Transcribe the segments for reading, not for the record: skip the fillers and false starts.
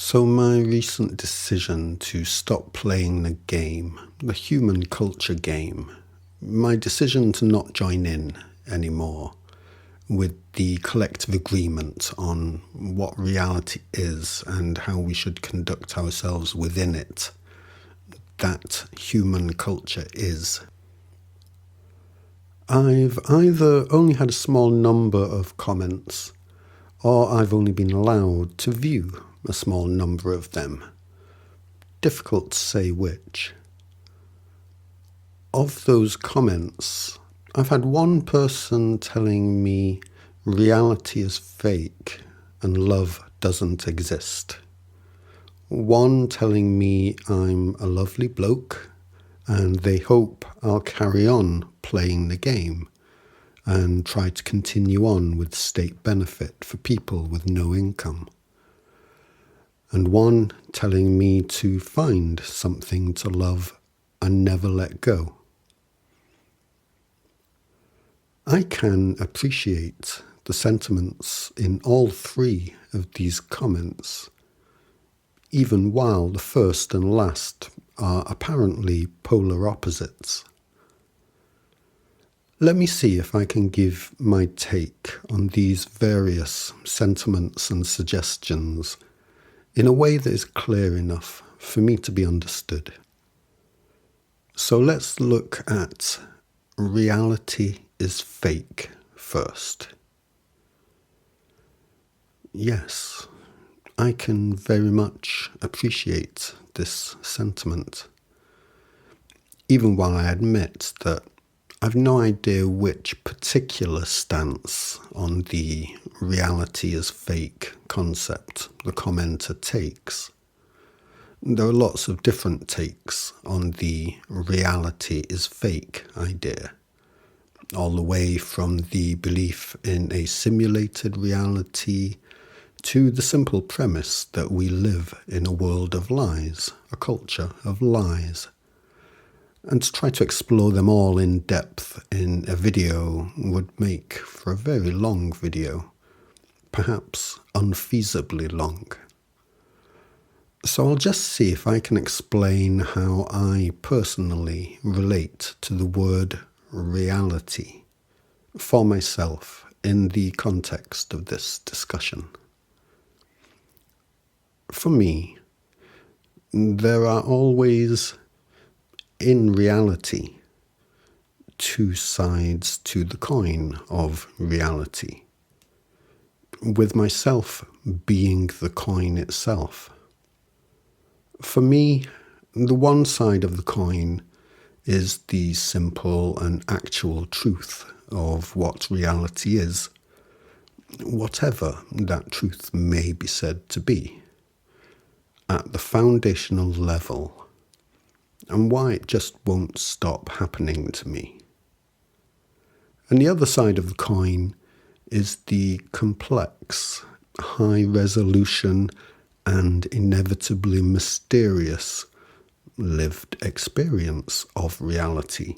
So my recent decision to stop playing the game, the human culture game, my decision to not join in anymore with the collective agreement on what reality is and how we should conduct ourselves within it, that human culture is. I've either only had a small number of comments or I've only been allowed to view a small number of them. Difficult to say which. Of those comments, I've had one person telling me reality is fake and love doesn't exist. One telling me I'm a lovely bloke and they hope I'll carry on playing the game and try to continue on with state benefit for people with no income. And one telling me to find something to love and never let go. I can appreciate the sentiments in all three of these comments, even while the first and last are apparently polar opposites. Let me see if I can give my take on these various sentiments and suggestions in a way that is clear enough for me to be understood. So let's look at reality is fake first. Yes, I can very much appreciate this sentiment, even while I admit that I've no idea which particular stance on the reality is fake concept the commenter takes. There are lots of different takes on the reality is fake idea, all the way from the belief in a simulated reality to the simple premise that we live in a world of lies, a culture of lies. And to try to explore them all in depth in a video would make for a very long video, perhaps unfeasibly long. So I'll just see if I can explain how I personally relate to the word reality for myself in the context of this discussion. For me, there are always, in reality, two sides to the coin of reality, with myself being the coin itself. For me, the one side of the coin is the simple and actual truth of what reality is, whatever that truth may be said to be, at the foundational level, and why it just won't stop happening to me. And the other side of the coin is the complex, high-resolution, and inevitably mysterious lived experience of reality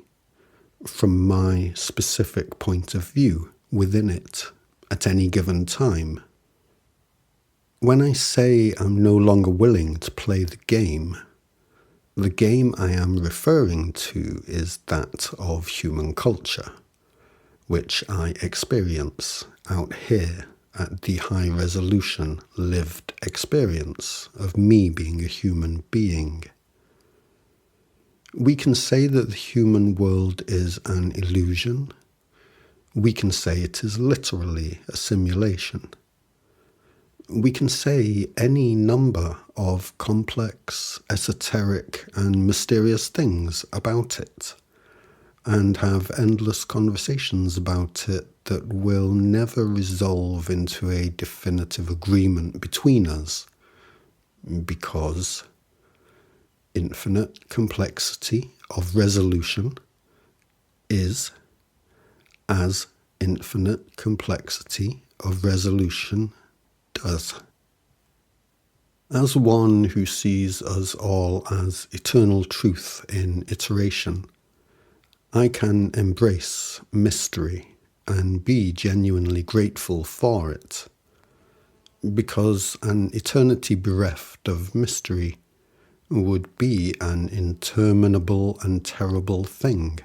from my specific point of view within it at any given time. When I say I'm no longer willing to play the game I am referring to is that of human culture, which I experience out here at the high-resolution lived experience of me being a human being. We can say that the human world is an illusion. We can say it is literally a simulation. We can say any number of complex, esoteric, and mysterious things about it, and have endless conversations about it that will never resolve into a definitive agreement between us, because infinite complexity of resolution is as infinite complexity of resolution does. As one who sees us all as eternal truth in iteration, I can embrace mystery and be genuinely grateful for it. because an eternity bereft of mystery would be an interminable and terrible thing.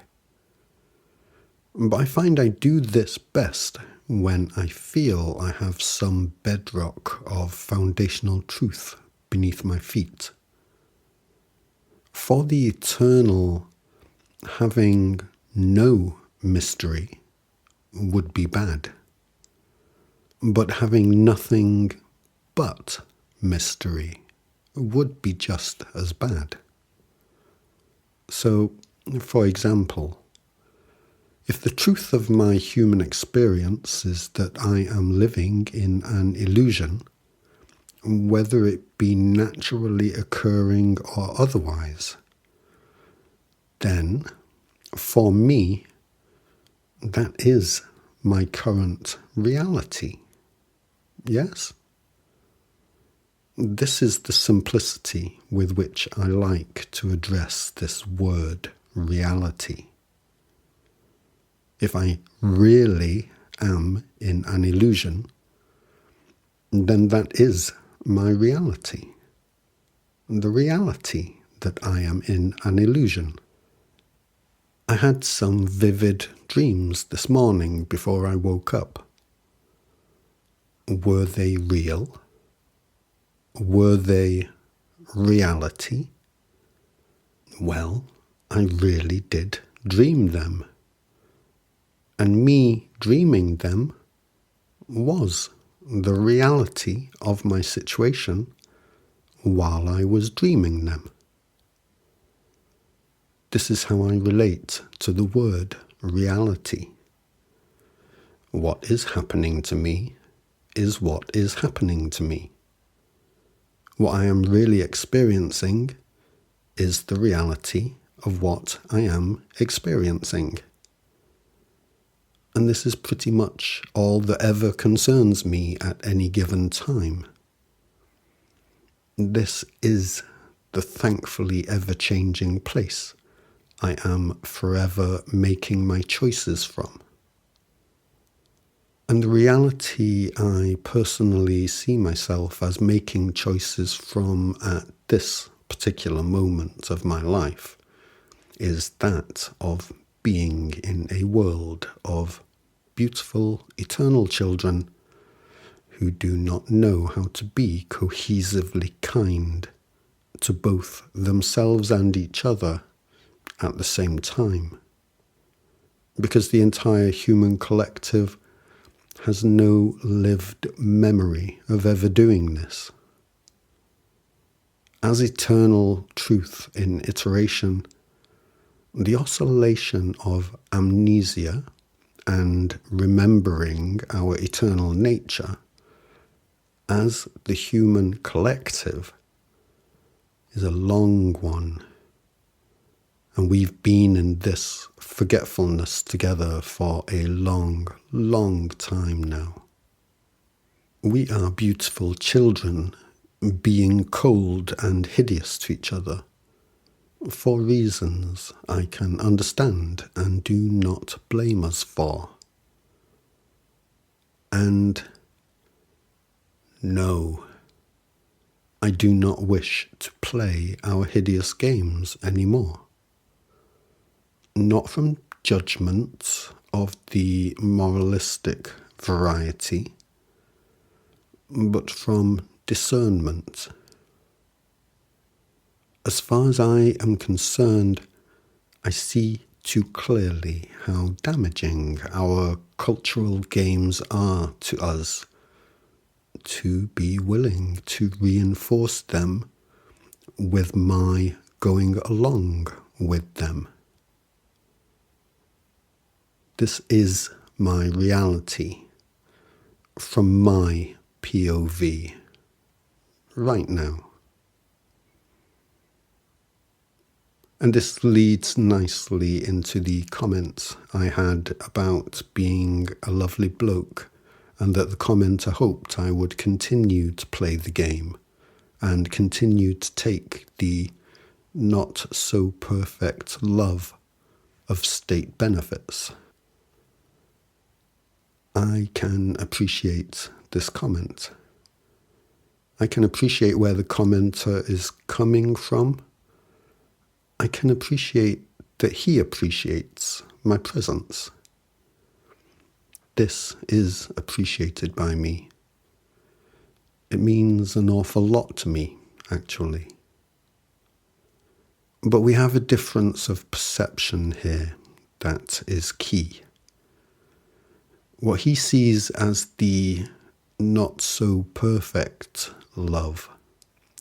But I find I do this best when I feel I have some bedrock of foundational truth beneath my feet. For the eternal, having no mystery would be bad. But having nothing but mystery would be just as bad. So, for example, if the truth of my human experience is that I am living in an illusion, whether it be naturally occurring or otherwise, then, for me, that is my current reality. Yes? This is the simplicity with which I like to address this word, reality. If I really am in an illusion, then that is my reality. The reality that I am in an illusion. I had some vivid dreams this morning before I woke up. Were they real? Were they reality? Well, I really did dream them. And me dreaming them was the reality of my situation while I was dreaming them. This is how I relate to the word reality. What is happening to me is what is happening to me. What I am really experiencing is the reality of what I am experiencing. And this is pretty much all that ever concerns me at any given time. This is the thankfully ever-changing place I am forever making my choices from. And the reality I personally see myself as making choices from at this particular moment of my life is that of being in a world of beautiful, eternal children who do not know how to be cohesively kind to both themselves and each other at the same time. Because the entire human collective has no lived memory of ever doing this. As eternal truth in iteration, the oscillation of amnesia and remembering our eternal nature as the human collective is a long one. And we've been in this forgetfulness together for a long, long time now. We are beautiful children being cold and hideous to each other for reasons I can understand and do not blame us for. And no, I do not wish to play our hideous games anymore. Not from judgment of the moralistic variety, but from discernment. As far as I am concerned, I see too clearly how damaging our cultural games are to us to be willing to reinforce them with my going along with them. This is my reality from my POV right now. And this leads nicely into the comments I had about being a lovely bloke, and that the commenter hoped I would continue to play the game and continue to take the not so perfect love of state benefits. I can appreciate this comment, I can appreciate where the commenter is coming from. I can appreciate that he appreciates my presence. This is appreciated by me. It means an awful lot to me, actually. But we have a difference of perception here that is key. What he sees as the not so perfect love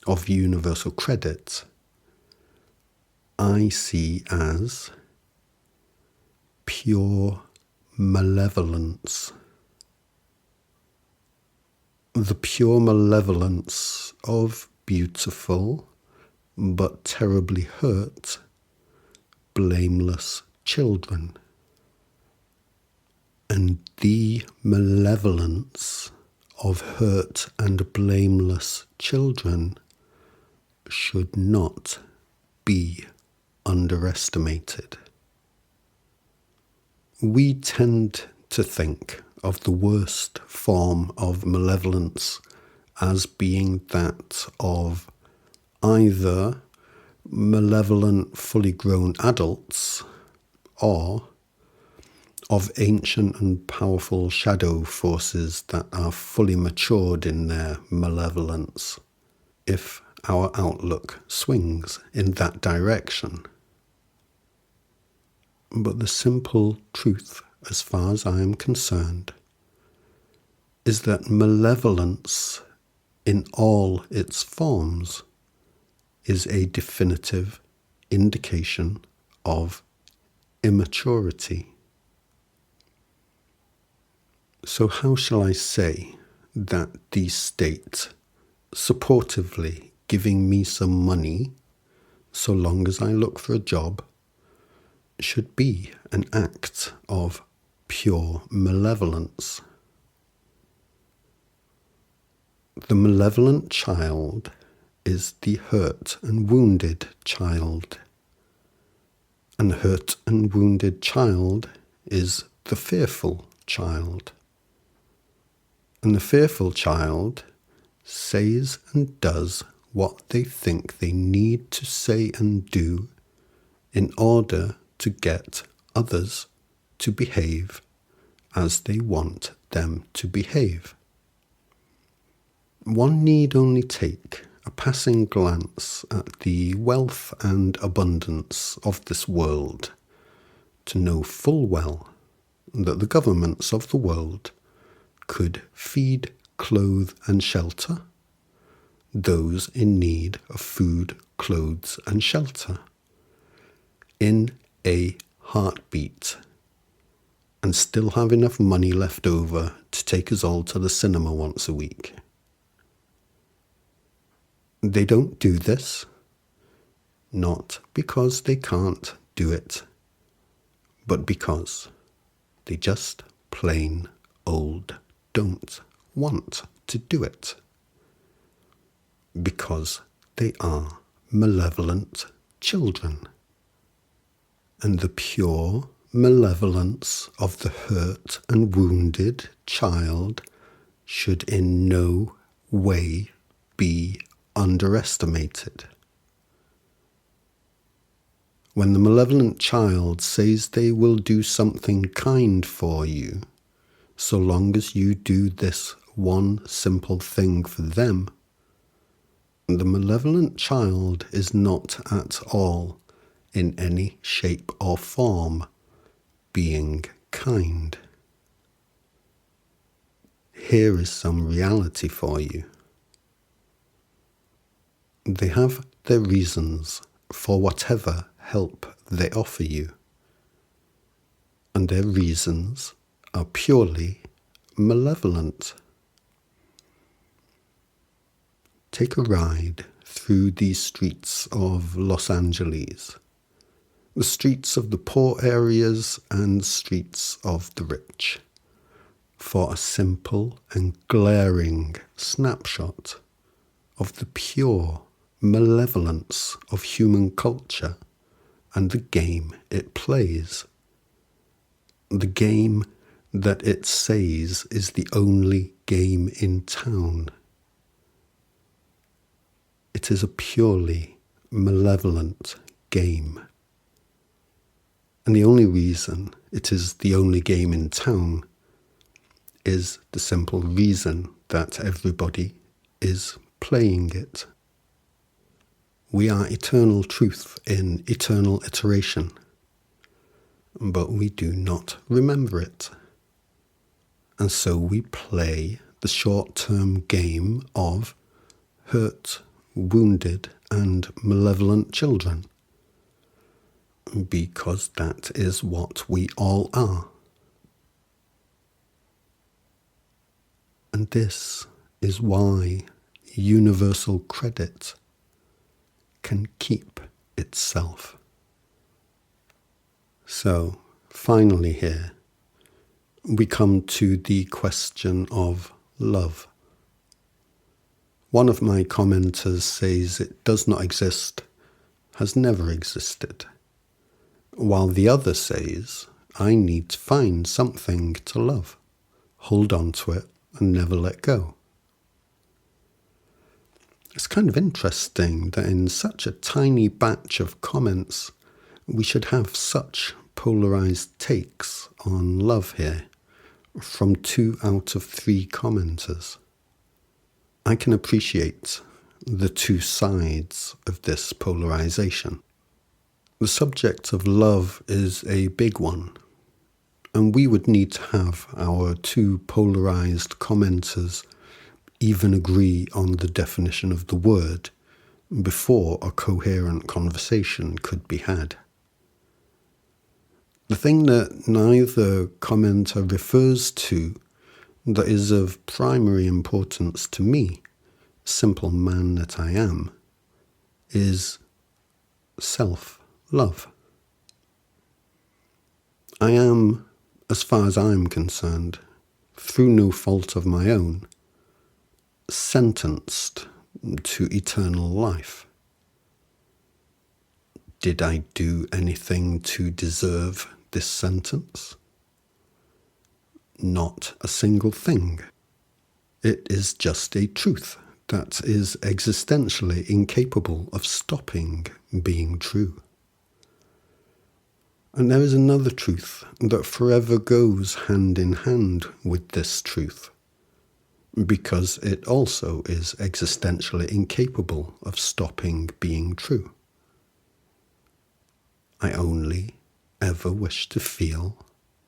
of universal credit, I see as pure malevolence. The pure malevolence of beautiful but terribly hurt, blameless children. And the malevolence of hurt and blameless children should not be underestimated. We tend to think of the worst form of malevolence as being that of either malevolent fully grown adults or of ancient and powerful shadow forces that are fully matured in their malevolence, if our outlook swings in that direction. But the simple truth, as far as I am concerned, is that malevolence in all its forms is a definitive indication of immaturity. So how shall I say that the state supportively giving me some money, so long as I look for a job, should be an act of pure malevolence? The malevolent child is the hurt and wounded child. And the hurt and wounded child is the fearful child. And the fearful child says and does what they think they need to say and do in order to get others to behave as they want them to behave. One need only take a passing glance at the wealth and abundance of this world to know full well that the governments of the world could feed, clothe and shelter those in need of food, clothes and shelter in a heartbeat, and still have enough money left over to take us all to the cinema once a week. They don't do this, not because they can't do it, but because they just plain old don't want to do it. Because they are malevolent children. And the pure malevolence of the hurt and wounded child should in no way be underestimated. When the malevolent child says they will do something kind for you, so long as you do this one simple thing for them, the malevolent child is not at all, in any shape or form, being kind. Here is some reality for you. They have their reasons for whatever help they offer you, and their reasons are purely malevolent. Take a ride through these streets of Los Angeles, the streets of the poor areas and streets of the rich, for a simple and glaring snapshot of the pure malevolence of human culture and the game it plays. The game that it says is the only game in town. it is a purely malevolent game. And the only reason it is the only game in town is the simple reason that everybody is playing it. We are eternal truth in eternal iteration, but we do not remember it. And so we play the short-term game of hurt, wounded, and malevolent children, because that is what we all are. And this is why universal credit can keep itself. So, finally here, we come to the question of love. One of my commenters says it does not exist, has never existed, while the other says I need to find something to love, hold on to it and never let go. It's kind of interesting that in such a tiny batch of comments, we should have such polarized takes on love here from 2 out of 3 commenters. I can appreciate the 2 sides of this polarization. The subject of love is a big one, and we would need to have our 2 polarized commenters even agree on the definition of the word before a coherent conversation could be had. The thing that neither commenter refers to that is of primary importance to me, simple man that I am, is self-love. I am, as far as I'm concerned, through no fault of my own, sentenced to eternal life. Did I do anything to deserve this sentence? Not a single thing. It is just a truth that is existentially incapable of stopping being true. And there is another truth that forever goes hand in hand with this truth, because it also is existentially incapable of stopping being true. I only ever wish to feel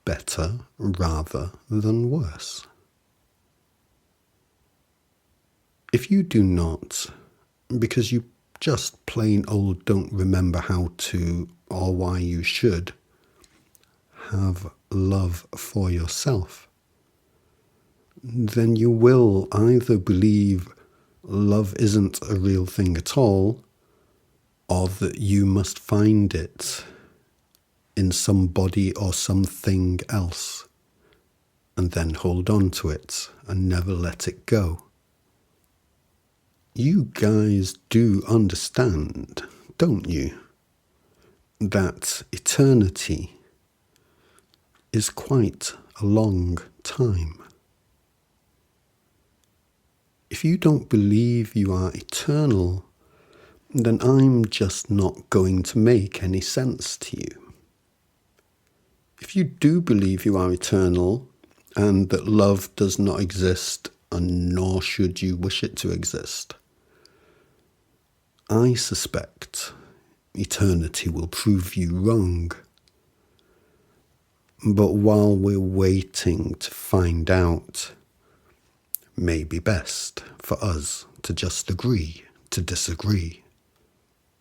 better rather than worse. If you do not, because you just plain old don't remember how to or why you should, have love for yourself, then you will either believe love isn't a real thing at all, or that you must find it in somebody or something else, and then hold on to it and never let it go. You guys do understand, don't you, that eternity is quite a long time. If you don't believe you are eternal, then I'm just not going to make any sense to you. If you do believe you are eternal, and that love does not exist, and nor should you wish it to exist, I suspect eternity will prove you wrong. But while we're waiting to find out, may be best for us to just agree to disagree.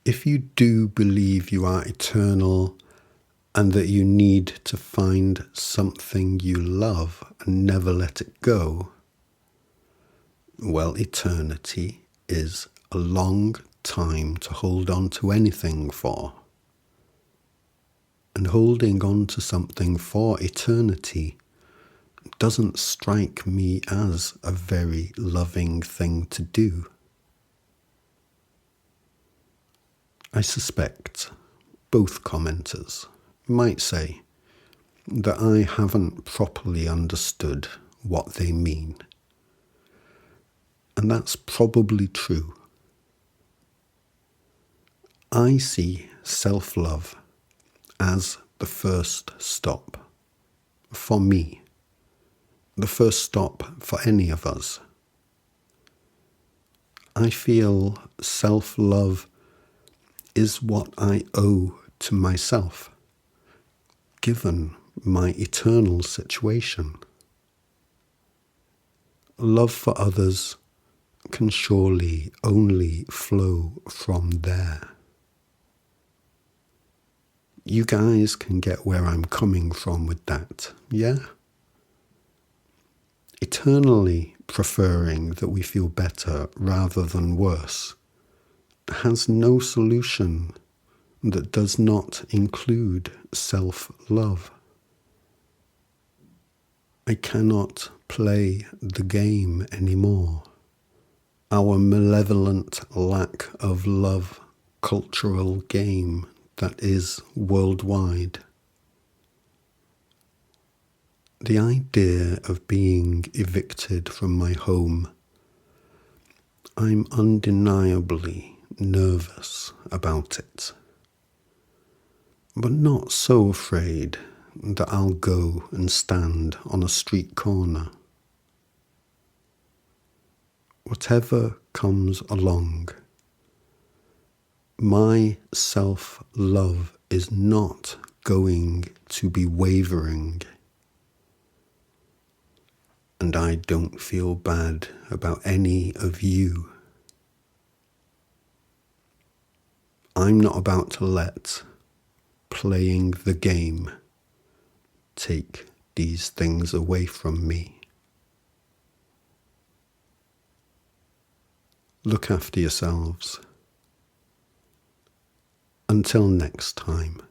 If you do believe you are eternal and that you need to find something you love and never let it go, well, eternity is a long time to hold on to anything for. And holding on to something for eternity doesn't strike me as a very loving thing to do. I suspect both commenters might say that I haven't properly understood what they mean. And that's probably true. I see self-love as the first stop for me, the first stop for any of us. I feel self-love is what I owe to myself, given my eternal situation. Love for others can surely only flow from there. You guys can get where I'm coming from with that, yeah? Eternally preferring that we feel better rather than worse has no solution that does not include self-love. I cannot play the game anymore. Our malevolent lack of love cultural game that is worldwide. The idea of being evicted from my home, I'm undeniably nervous about it, but not so afraid that I'll go and stand on a street corner. Whatever comes along, my self-love is not going to be wavering. And I don't feel bad about any of you. I'm not about to let playing the game take these things away from me. Look after yourselves. Until next time.